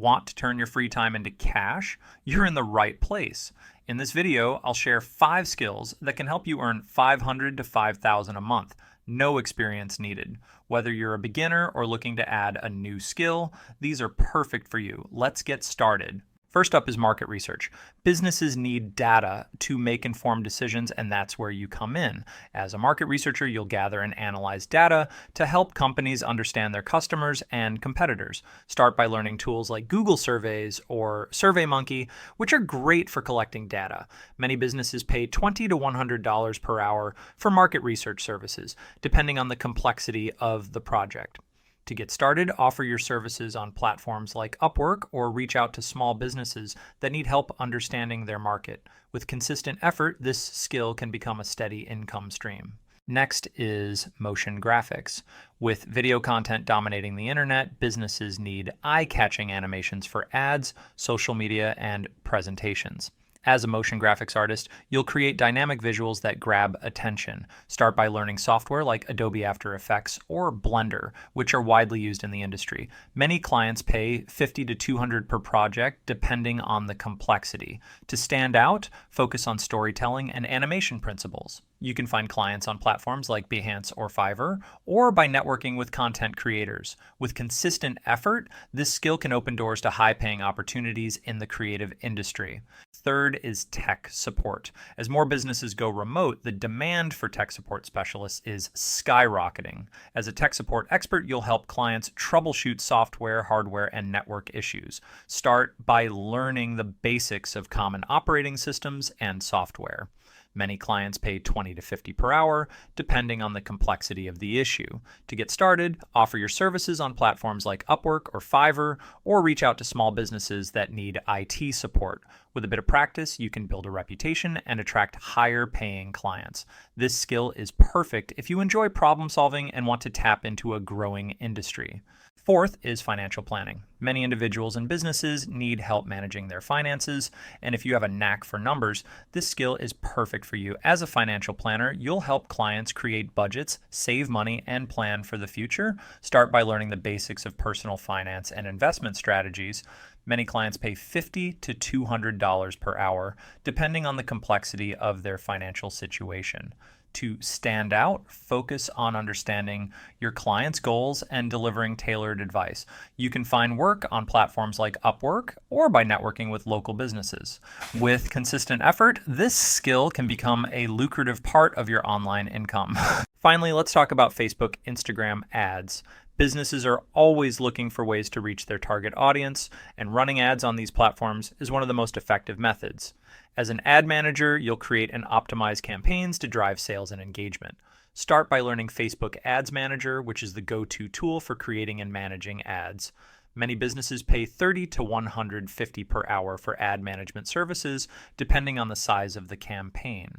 Want to turn your free time into cash? You're in the right place. In this video, I'll share 5 skills that can help you earn $500 to $5,000 a month. No experience needed. Whether you're a beginner or looking to add a new skill, these are perfect for you. Let's get started. First up is market research. Businesses need data to make informed decisions, and that's where you come in. As a market researcher, you'll gather and analyze data to help companies understand their customers and competitors. Start by learning tools like Google Surveys or SurveyMonkey, which are great for collecting data. Many businesses pay $20 to $100 per hour for market research services, depending on the complexity of the project. To get started, offer your services on platforms like Upwork or reach out to small businesses that need help understanding their market. With consistent effort, this skill can become a steady income stream. Next is motion graphics. With video content dominating the internet, businesses need eye-catching animations for ads, social media, and presentations. As a motion graphics artist, you'll create dynamic visuals that grab attention. Start by learning software like Adobe After Effects or Blender, which are widely used in the industry. Many clients pay $50 to $200 per project, depending on the complexity. To stand out, focus on storytelling and animation principles. You can find clients on platforms like Behance or Fiverr, or by networking with content creators. With consistent effort, this skill can open doors to high-paying opportunities in the creative industry. Third is tech support. As more businesses go remote, the demand for tech support specialists is skyrocketing. As a tech support expert, you'll help clients troubleshoot software, hardware, and network issues. Start by learning the basics of common operating systems and software. Many clients pay $20 to $50 per hour, depending on the complexity of the issue. To get started, offer your services on platforms like Upwork or Fiverr, or reach out to small businesses that need IT support. With a bit of practice, you can build a reputation and attract higher-paying clients. This skill is perfect if you enjoy problem solving and want to tap into a growing industry. Fourth is financial planning. Many individuals and businesses need help managing their finances, and if you have a knack for numbers, this skill is perfect for you. As a financial planner, you'll help clients create budgets, save money, and plan for the future. Start by learning the basics of personal finance and investment strategies. Many clients pay $50 to $200 per hour, depending on the complexity of their financial situation. To stand out, focus on understanding your client's goals and delivering tailored advice. You can find work on platforms like Upwork or by networking with local businesses. With consistent effort, this skill can become a lucrative part of your online income. Finally, let's talk about Facebook, Instagram ads. Businesses are always looking for ways to reach their target audience, and running ads on these platforms is one of the most effective methods. As an ad manager, you'll create and optimize campaigns to drive sales and engagement. Start by learning Facebook Ads Manager, which is the go-to tool for creating and managing ads. Many businesses pay $30 to $150 per hour for ad management services, depending on the size of the campaign.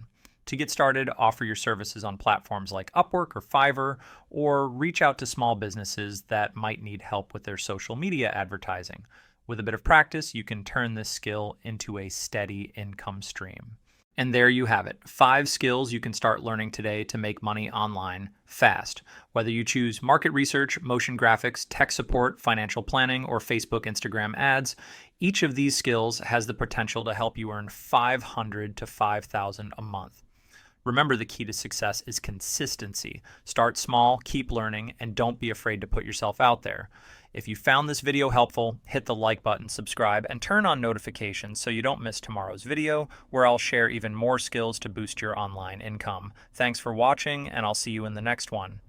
To get started, offer your services on platforms like Upwork or Fiverr, or reach out to small businesses that might need help with their social media advertising. With a bit of practice, you can turn this skill into a steady income stream. And there you have it, 5 skills you can start learning today to make money online fast. Whether you choose market research, motion graphics, tech support, financial planning, or Facebook, Instagram ads, each of these skills has the potential to help you earn $500 to $5,000 a month. Remember, the key to success is consistency. Start small, keep learning, and don't be afraid to put yourself out there. If you found this video helpful, hit the like button, subscribe, and turn on notifications so you don't miss tomorrow's video, where I'll share even more skills to boost your online income. Thanks for watching, and I'll see you in the next one.